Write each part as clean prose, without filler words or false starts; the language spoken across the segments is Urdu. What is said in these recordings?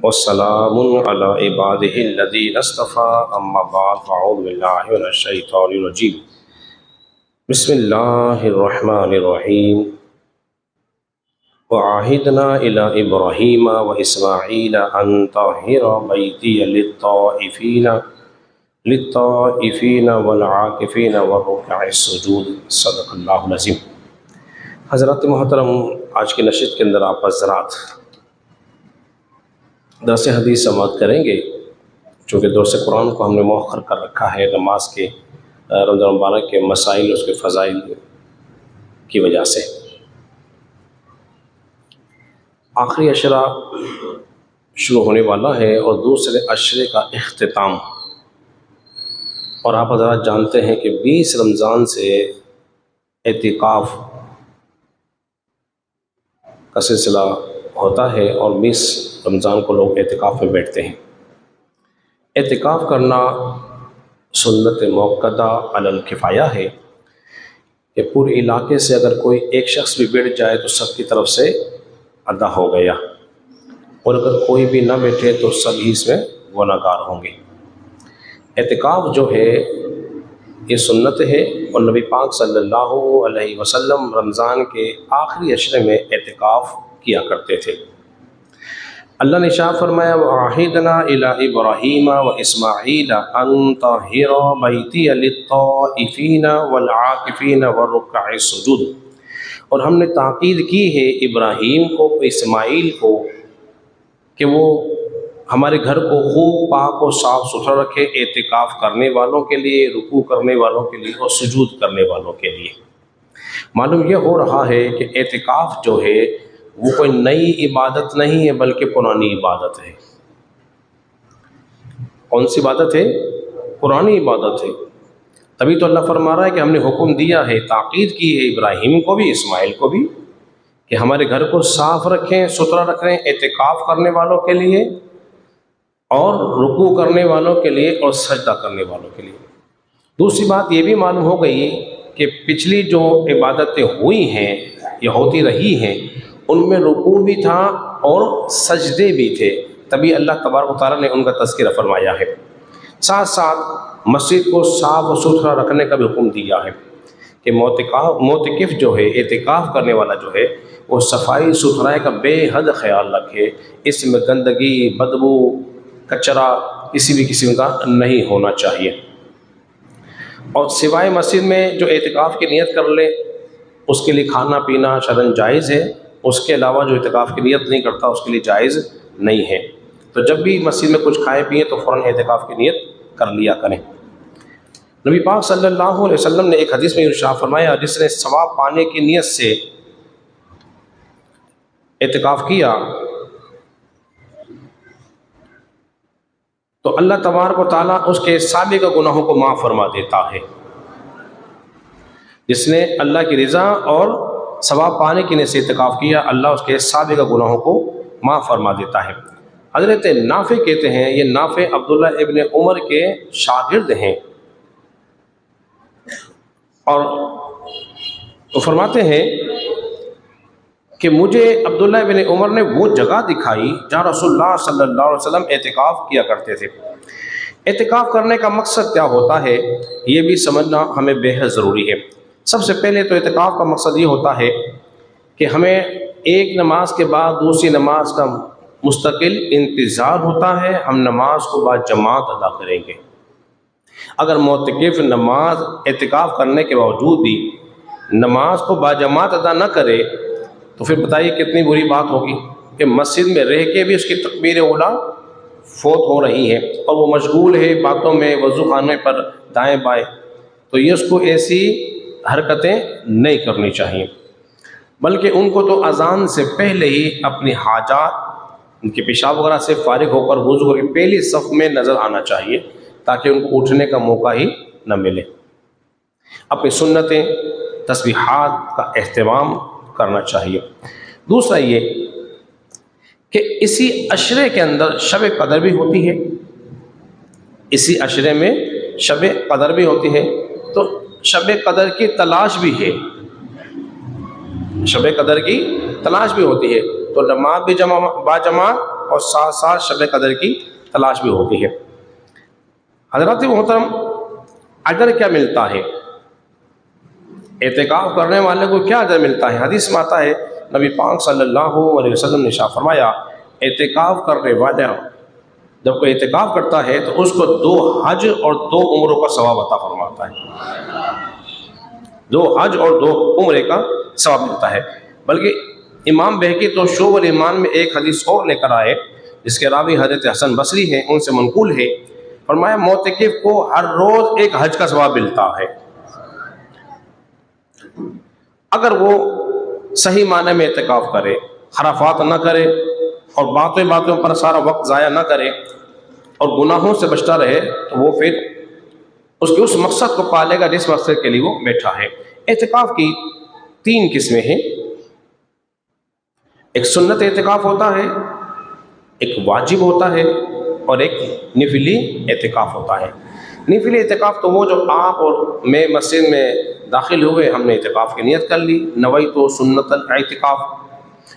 والسلام على عباده الذين اصطفى اما بعد فاعوذ بالله من الشيطان الرجيم بسم الله الرحمن الرحيم وعهدنا الى ابراهيم واسماعيل ان طهر بيتي للطائفين والعاكفين والركع السجود صدق اللہ العظیم۔ حضرات محترم، آج کی نشست کے اندر آپ حضرات درس حدیث سماعت کریں گے، چونکہ درس قرآن کو ہم نے مؤخر کر رکھا ہے نماز کے رمضان مبارک کے مسائل، اس کے فضائل کی وجہ سے۔ آخری عشرہ شروع ہونے والا ہے اور دوسرے عشرے کا اختتام، اور آپ حضرات جانتے ہیں کہ 20 رمضان سے اعتکاف کا سلسلہ ہوتا ہے اور 20 رمضان کو لوگ اعتکاف میں بیٹھتے ہیں۔ اعتکاف کرنا سنت موقدہ علی الکفایہ ہے کہ پورے علاقے سے اگر کوئی ایک شخص بھی بیٹھ جائے تو سب کی طرف سے ادا ہو گیا، اور اگر کوئی بھی نہ بیٹھے تو سب ہی اس میں گنہگار ہوں گے۔ اعتکاف جو ہے یہ سنت ہے، اور نبی پاک صلی اللہ علیہ وسلم رمضان کے آخری عشرے میں اعتکاف کیا کرتے تھے۔ اللہ نے ارشاد فرمایا وَعَهِدْنَا إِلَىٰ إِبْرَاهِيمَ وَإِسْمَاعِيلَ أَن طَهِّرَ بَيْتِيَ لِلطَّائِفِينَ وَالْعَاكِفِينَ وَالرُّكَّعِ السُّجُودِ، اور ہم نے تاکید کی ہے ابراہیم کو، اسماعیل کو، کہ وہ ہمارے گھر کو خوب پاک و صاف ستھرا رکھے، اعتکاف کرنے والوں کے لیے، رکوع کرنے والوں کے لیے اور سجود کرنے والوں کے لیے۔ معلوم یہ ہو رہا ہے کہ اعتکاف جو ہے وہ کوئی نئی عبادت نہیں ہے بلکہ پرانی عبادت ہے۔ کون سی عبادت ہے؟ پرانی عبادت ہے۔ تبھی تو اللہ فرما رہا ہے کہ ہم نے حکم دیا ہے، تاکید کی ہے ابراہیم کو بھی، اسماعیل کو بھی، کہ ہمارے گھر کو صاف رکھیں، ستھرا رکھیں، اعتکاف کرنے والوں کے لیے اور رکوع کرنے والوں کے لیے اور سجدہ کرنے والوں کے لیے۔ دوسری بات یہ بھی معلوم ہو گئی کہ پچھلی جو عبادتیں ہوئی ہیں یا ہوتی رہی ہیں ان میں رکوع بھی تھا اور سجدے بھی تھے، تبھی اللہ تبارک و تعالیٰ نے ان کا تذکرہ فرمایا ہے۔ ساتھ ساتھ مسجد کو صاف و ستھرا رکھنے کا بھی حکم دیا ہے کہ معتکف جو ہے، اعتکاف کرنے والا جو ہے، وہ صفائی ستھرائی کا بے حد خیال رکھے، اس میں گندگی، بدبو، کچرا کسی بھی قسم کا نہیں ہونا چاہیے۔ اور سوائے مسجد میں جو اعتکاف کی نیت کر لے اس کے لیے کھانا پینا شرعاً جائز ہے، اس کے علاوہ جو اعتکاف کی نیت نہیں کرتا اس کے لیے جائز نہیں ہے۔ تو جب بھی مسجد میں کچھ کھائے پیئے تو فوراً اعتکاف کی نیت کر لیا کریں۔ نبی پاک صلی اللہ علیہ وسلم نے ایک حدیث میں ارشاد فرمایا، جس نے ثواب پانے کی نیت سے اعتکاف کیا تو اللہ تبارک و تعالیٰ اس کے سابقہ گناہوں کو معاف فرما دیتا ہے۔ جس نے اللہ کی رضا اور ثواب پانے کی نیت سے اعتکاف کیا، اللہ اس کے سابقہ گناہوں کو معاف فرما دیتا ہے۔ حضرت نافع کہتے ہیں، یہ نافع عبداللہ ابن عمر کے شاگرد ہیں، اور وہ فرماتے ہیں کہ مجھے عبداللہ ابن عمر نے وہ جگہ دکھائی جہاں رسول اللہ صلی اللہ علیہ وسلم اعتکاف کیا کرتے تھے۔ اعتکاف کرنے کا مقصد کیا ہوتا ہے یہ بھی سمجھنا ہمیں بے حد ضروری ہے۔ سب سے پہلے تو اعتکاف کا مقصد یہ ہوتا ہے کہ ہمیں ایک نماز کے بعد دوسری نماز کا مستقل انتظار ہوتا ہے، ہم نماز کو بعد جماعت ادا کریں گے۔ اگر معتکف نماز اعتکاف کرنے کے باوجود بھی نماز کو با جماعت ادا نہ کرے تو پھر بتائیے کتنی بری بات ہوگی کہ مسجد میں رہ کے بھی اس کی تکبیر اولیٰ فوت ہو رہی ہے اور وہ مشغول ہے باتوں میں، وضو خانے پر دائیں بائیں، تو یہ اس کو ایسی حرکتیں نہیں کرنی چاہیے، بلکہ ان کو تو اذان سے پہلے ہی اپنی حاجات، ان کے پیشاب وغیرہ سے فارغ ہو کر وضو کر کے پہلی صف میں نظر آنا چاہیے تاکہ ان کو اٹھنے کا موقع ہی نہ ملے۔ اپنی سنتیں، تسبیحات کا اہتمام کرنا چاہیے۔ دوسرا یہ کہ اسی عشرے کے اندر شب قدر بھی ہوتی ہے، اسی عشرے میں شب قدر بھی ہوتی ہے، تو شب قدر کی تلاش بھی ہے، شب قدر کی تلاش بھی ہوتی ہے، تو نماز بھی با جماعت اور ساتھ ساتھ شب قدر کی تلاش بھی ہوتی ہے۔ حضرات محترم، اجر کیا ملتا ہے؟ اعتکاف کرنے والے کو کیا اجر ملتا ہے؟ حدیث میں آتا ہے نبی پاک صلی اللہ علیہ وسلم نے ارشاد فرمایا، اعتکاف کرنے والا جب کوئی اعتکاف کرتا ہے تو اس کو 2 حج اور 2 عمروں کا ثواب عطا فرماتا ہے، 2 حج اور 2 عمرے کا ثواب ملتا ہے۔ بلکہ امام بہقی تو شعب الایمان میں ایک حدیث اور لے کر آئے جس کے راوی حضرت حسن بصری ہیں، ان سے منقول ہے، فرمایا معتکف کو ہر روز 1 حج کا ثواب ملتا ہے اگر وہ صحیح معنی میں اعتکاف کرے، خرافات نہ کرے اور باتوں پر سارا وقت ضائع نہ کرے اور گناہوں سے بچتا رہے، تو وہ پھر اس کے اس مقصد کو پالے گا جس مقصد کے لیے وہ بیٹھا ہے۔ اعتکاف کی 3 قسمیں ہیں، ایک سنت اعتکاف ہوتا ہے، ایک واجب ہوتا ہے اور ایک نفلی اعتکاف ہوتا ہے۔ نفلی اعتکاف تو وہ جو آپ اور میں مسجد میں داخل ہوئے، ہم نے اعتکاف کی نیت کر لی، نویت سنت الاعتکاف،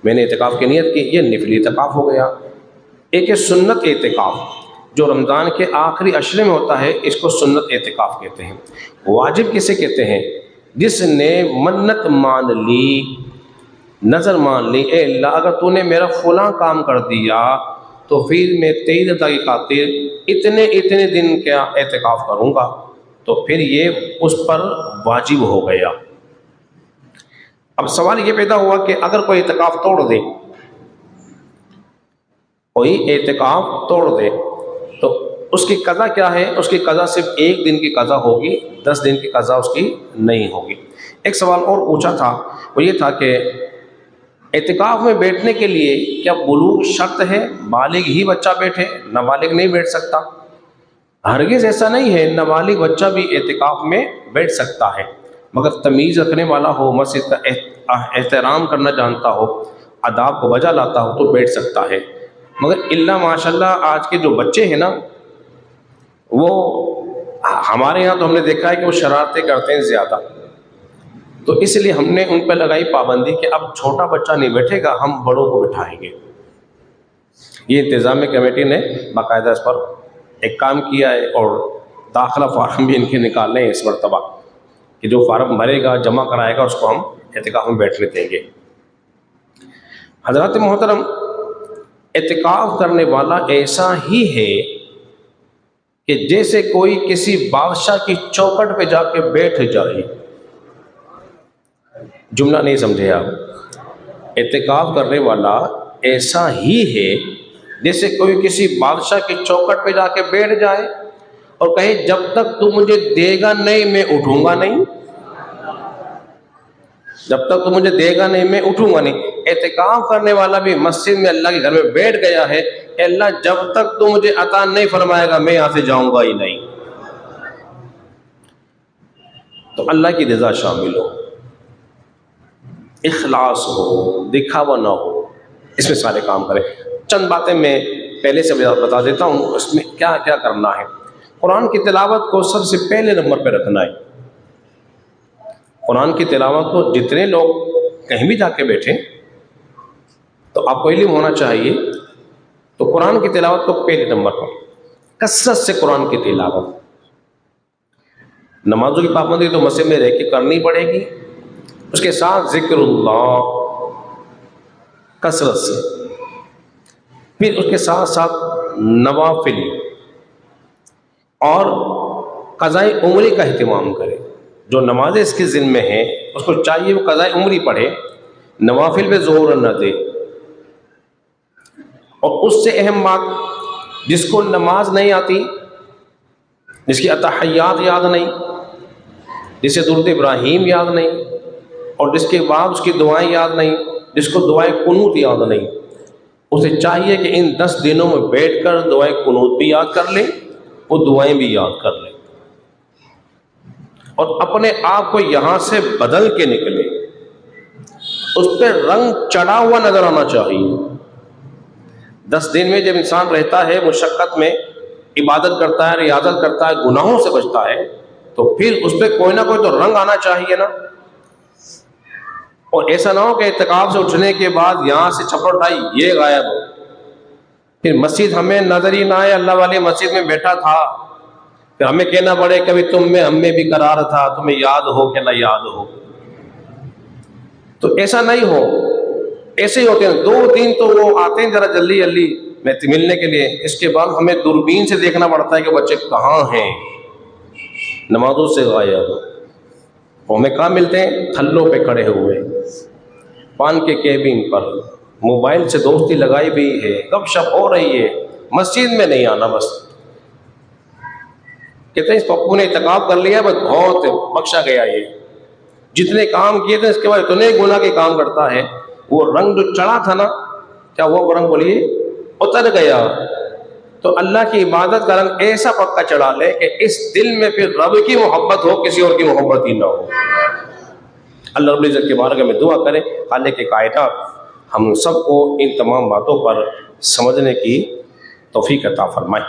میں نے اعتکاف کی نیت کی، یہ نفلی اعتکاف ہو گیا۔ ایک ہے سنت اعتکاف جو رمضان کے آخری عشرے میں ہوتا ہے، اس کو سنت اعتکاف کہتے ہیں۔ واجب کسے کہتے ہیں؟ جس نے منت مان لی، نظر مان لی، اے اللہ اگر تو نے میرا فلاں کام کر دیا تو پھر میں 23 رضا کی خاطر اتنے دن کیا اعتکاف کروں گا، تو پھر یہ اس پر واجب ہو گیا۔ اب سوال یہ پیدا ہوا کہ اگر کوئی اعتکاف توڑ دے، تو اس کی قضا کیا ہے؟ اس کی قضا صرف 1 دن کی قضا ہوگی، 10 دن کی قضا اس کی نہیں ہوگی۔ ایک سوال اور پوچھا تھا، وہ یہ تھا کہ اعتکاف میں بیٹھنے کے لیے کیا بلوغ شرط ہے؟ بالغ ہی بچہ بیٹھے، نابالغ نہیں بیٹھ سکتا؟ ہرگز ایسا نہیں ہے، نابالغ بچہ بھی اعتکاف میں بیٹھ سکتا ہے، مگر تمیز رکھنے والا ہو، مسجد کا احترام کرنا جانتا ہو، آداب کو بجا لاتا ہو تو بیٹھ سکتا ہے۔ مگر اللہ ماشاءاللہ آج کے جو بچے ہیں نا، وہ ہمارے یہاں تو ہم نے دیکھا ہے کہ وہ شرارتیں کرتے ہیں زیادہ، تو اس لیے ہم نے ان پہ لگائی پابندی کہ اب چھوٹا بچہ نہیں بیٹھے گا، ہم بڑوں کو بٹھائیں گے۔ یہ انتظامیہ کمیٹی نے باقاعدہ اس پر ایک کام کیا ہے اور داخلہ فارم بھی ان کے نکالنے ہیں اس مرتبہ، کہ جو فارم بھرے گا، جمع کرائے گا، اس کو ہم اعتکاف میں بیٹھنے دیں گے۔ حضرات محترم، اعتکاف کرنے والا ایسا ہی ہے کہ جیسے کوئی کسی بادشاہ کی چوکھٹ پہ جا کے بیٹھ جائے۔ جملہ نہیں سمجھے آپ؟ اعتکاف کرنے والا ایسا ہی ہے جیسے کوئی کسی بادشاہ کی چوکھٹ پہ جا کے بیٹھ جائے اور کہے جب تک تو مجھے دے گا نہیں میں اٹھوں گا نہیں، جب تک تو مجھے دے گا نہیں میں اٹھوں گا نہیں۔ اعتکاف کرنے والا بھی مسجد میں اللہ کے گھر میں بیٹھ گیا ہے، اے اللہ جب تک تو مجھے عطا نہیں فرمائے گا میں یہاں سے جاؤں گا ہی نہیں۔ تو اللہ کی رضا شامل ہو، اخلاص ہو، دکھاوا نہ ہو، اس میں سارے کام کریں۔ چند باتیں میں پہلے سے بتا دیتا ہوں، اس میں کیا کیا کرنا ہے۔ قرآن کی تلاوت کو سب سے پہلے نمبر پہ رکھنا ہے۔ قرآن کی تلاوت کو جتنے لوگ کہیں بھی جا کے بیٹھیں تو آپ کو علم ہونا چاہیے، تو قرآن کی تلاوت کو پہلے نمبر پر، کثرت سے قرآن کی تلاوت۔ نمازوں کی پابندی تو مسجد میں رہ کے کرنی پڑے گی، اس کے ساتھ ذکر اللہ کثرت سے، پھر اس کے ساتھ ساتھ نوافل اور قضاء عمری کا اہتمام کرے۔ جو نمازیں اس کے ذمہ ہیں اس کو چاہیے وہ قضاء عمری پڑھے، نوافل پہ زور نہ دے۔ اور اس سے اہم بات، جس کو نماز نہیں آتی، جس کی اتحیات یاد نہیں، جسے درود ابراہیم یاد نہیں، اور جس کے بعد اس کی دعائیں یاد نہیں، جس کو دعائیں قنوت یاد نہیں، اسے چاہیے کہ ان 10 دنوں میں بیٹھ کر دعائیں قنوت بھی یاد کر لے، وہ دعائیں بھی یاد کر لے، اور اپنے آپ کو یہاں سے بدل کے نکلے۔ اس پہ رنگ چڑھا ہوا نظر آنا چاہیے۔ 10 دن میں جب انسان رہتا ہے، مشقت میں عبادت کرتا ہے، ریاضت کرتا ہے، گناہوں سے بچتا ہے، تو پھر اس پہ کوئی نہ کوئی تو رنگ آنا چاہیے نا۔ اور ایسا نہ ہو کہ اعتکاف سے اٹھنے کے بعد یہاں سے چھپڑ اٹھائی، یہ غائب ہو، پھر مسجد ہمیں نظر ہی نہ آئے، اللہ والی مسجد میں بیٹھا تھا، پھر ہمیں کہنا پڑے کبھی تم میں ہم میں بھی قرار تھا، تمہیں یاد ہو کہ نہ یاد ہو. تو ایسا نہیں ہو. ایسے ہی ہوتے ہیں 2 دن تو وہ آتے ہیں ذرا جلدی جلدی ملنے کے لیے، اس کے بعد ہمیں دوربین سے دیکھنا پڑتا ہے کہ بچے کہاں ہیں، نمازوں سے غائب. ہمیں کہاں ملتے ہیں؟ تھلوں پہ کھڑے ہوئے، پان کے کیبن پر، موبائل سے دوستی لگائی ہوئی ہے، گپ شپ ہو رہی ہے، مسجد میں نہیں آنا. بس کہتے ہیں اس پپو نے اعتکاف کر لیا، بس بہت بخشا گیا. یہ جتنے کام کیے تھے اس کے بعد اتنے گناہ کے کام کرتا ہے. وہ رنگ جو چڑھا تھا نا، کیا وہ رنگ بولیے اتر گیا. تو اللہ کی عبادت کا رنگ ایسا پکا چڑھا لے کہ اس دل میں پھر رب کی محبت ہو، کسی اور کی محبت ہی نہ ہو. اللہ رب العزت کے بارگاہ میں دعا کریں خالق کائنات ہم سب کو ان تمام باتوں پر سمجھنے کی توفیق عطا فرمائے.